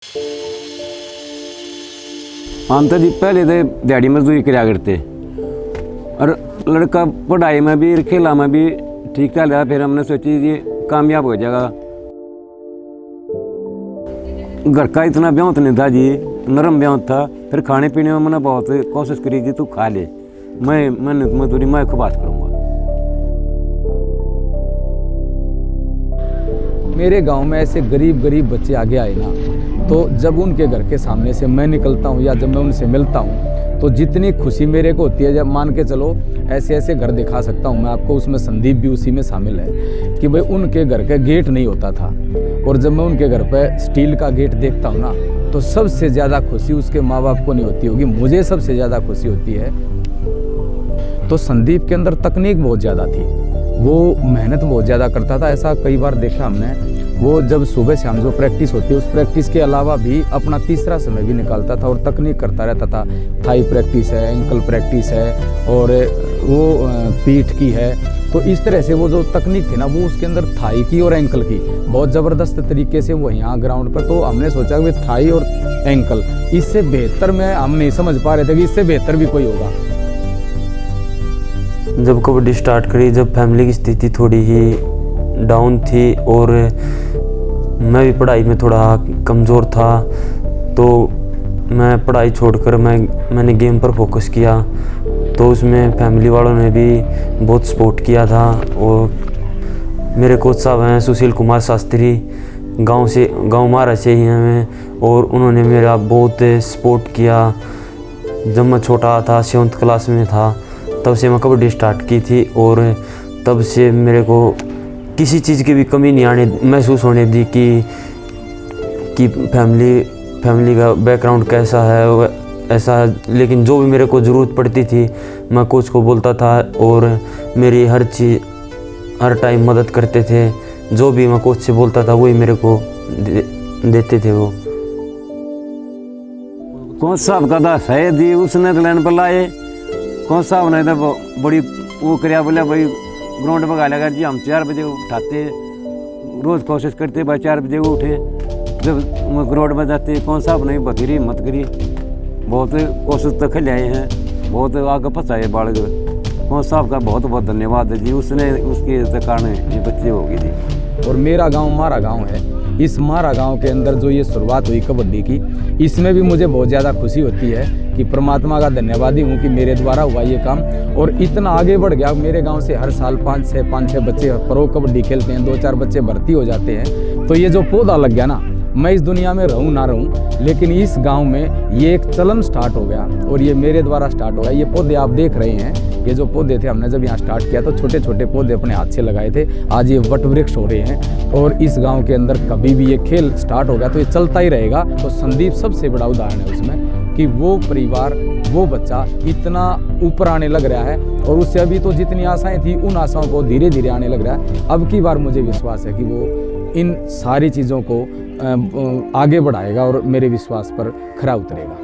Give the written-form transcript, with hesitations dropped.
हम तो जी पहले तो दिहाड़ी मजदूरी कराया करते और लड़का पढ़ाई में भी खेला में भी ठीक चल रहा। फिर हमने सोची ये कामयाब हो जाएगा। घर का इतना ब्याह नहीं था जी, नरम ब्याह था। फिर खाने पीने में मैंने बहुत कोशिश करी जी तू खा ले, मैंने मजदूरी मैं बात करूँगा। मेरे गांव में ऐसे गरीब बच्चे आगे आए ना, तो जब उनके घर के सामने से मैं निकलता हूँ या जब मैं उनसे मिलता हूँ तो जितनी खुशी मेरे को होती है, जब मान के चलो ऐसे ऐसे घर दिखा सकता हूँ मैं आपको, उसमें संदीप भी उसी में शामिल है कि भाई उनके घर का गेट नहीं होता था और जब मैं उनके घर पे स्टील का गेट देखता हूँ ना तो सबसे ज़्यादा खुशी उसके माँ बाप को नहीं होती होगी, मुझे सबसे ज़्यादा खुशी होती है। तो संदीप के अंदर तकनीक बहुत ज़्यादा थी, वो मेहनत बहुत ज़्यादा करता था। ऐसा कई बार देखा हमने, वो जब सुबह शाम जो प्रैक्टिस होती है उस प्रैक्टिस के अलावा भी अपना तीसरा समय भी निकालता था और तकनीक करता रहता था। थाई प्रैक्टिस है, एंकल प्रैक्टिस है और वो पीठ की है। तो इस तरह से वो जो तकनीक थी ना वो उसके अंदर थाई की और एंकल की बहुत ज़बरदस्त तरीके से वो यहाँ ग्राउंड पर। तो हमने सोचा कि थाई और एंकल इससे बेहतर में हम नहीं समझ पा रहे थे कि इससे बेहतर भी कोई होगा। जब कबड्डी स्टार्ट करी, जब फैमिली की स्थिति थोड़ी ही डाउन थी और मैं भी पढ़ाई में थोड़ा कमज़ोर था, तो मैं पढ़ाई छोड़कर मैंने गेम पर फोकस किया। तो उसमें फैमिली वालों ने भी बहुत सपोर्ट किया था और मेरे कोच साहब हैं सुशील कुमार शास्त्री, गांव महाराज से ही हैं और उन्होंने मेरा बहुत सपोर्ट किया। जब मैं छोटा था 7th क्लास में था तब से मैं कबड्डी स्टार्ट की थी और तब से मेरे को किसी चीज़ की भी कमी नहीं महसूस होने दी कि फैमिली का बैकग्राउंड कैसा है ऐसा है। लेकिन जो भी मेरे को ज़रूरत पड़ती थी मैं कोच को बोलता था और मेरी हर टाइम मदद करते थे। जो भी मैं कोच से बोलता था वही मेरे को देते थे। वो कौन साहब का था सही दी उसने तो लाइन पर लाए, कौन साहब ने तो बड़ी वो कराया, बोला भाई ग्राउंड में गालेगा जी। हम 4 बजे उठाते, रोज़ कोशिश करते भाई 4 बजे उठे, जब ग्राउंड में जाते कौन साहब ने बथेरी हिम्मत करी, बहुत कोशिश तक आए हैं, बहुत आगे फंसाए बाढ़। कौन साहब का बहुत बहुत धन्यवाद है जी, उसने उसके कारण ये बच्चे हो गई थी। और मेरा गांव मारा गांव है, इस मारा गांव के अंदर जो ये शुरुआत हुई कबड्डी की, इसमें भी मुझे बहुत ज़्यादा खुशी होती है कि परमात्मा का धन्यवादी हूँ कि मेरे द्वारा हुआ ये काम और इतना आगे बढ़ गया। मेरे गांव से हर साल 5-6 बच्चे प्रो कबड्डी खेलते हैं, 2-4 बच्चे भर्ती हो जाते हैं। तो ये जो पौधा लग गया ना, मैं इस दुनिया में रहूं ना रहूं, लेकिन इस गांव में ये एक चलन स्टार्ट हो गया और ये मेरे द्वारा स्टार्ट हो गया। ये पौधे आप देख रहे हैं, ये जो पौधे थे हमने जब यहाँ स्टार्ट किया तो छोटे छोटे पौधे अपने हाथ से लगाए थे, आज ये वट वृक्ष हो रहे हैं। और इस गांव के अंदर कभी भी ये खेल स्टार्ट हो गया तो ये चलता ही रहेगा। तो संदीप सबसे बड़ा उदाहरण है उसमें कि वो परिवार, वो बच्चा इतना ऊपर आने लग रहा है और उससे अभी तो जितनी आशाएं थी उन आशाओं को धीरे धीरे आने लग रहा है। अब की बार मुझे विश्वास है कि वो इन सारी चीज़ों को आगे बढ़ाएगा और मेरे विश्वास पर खरा उतरेगा।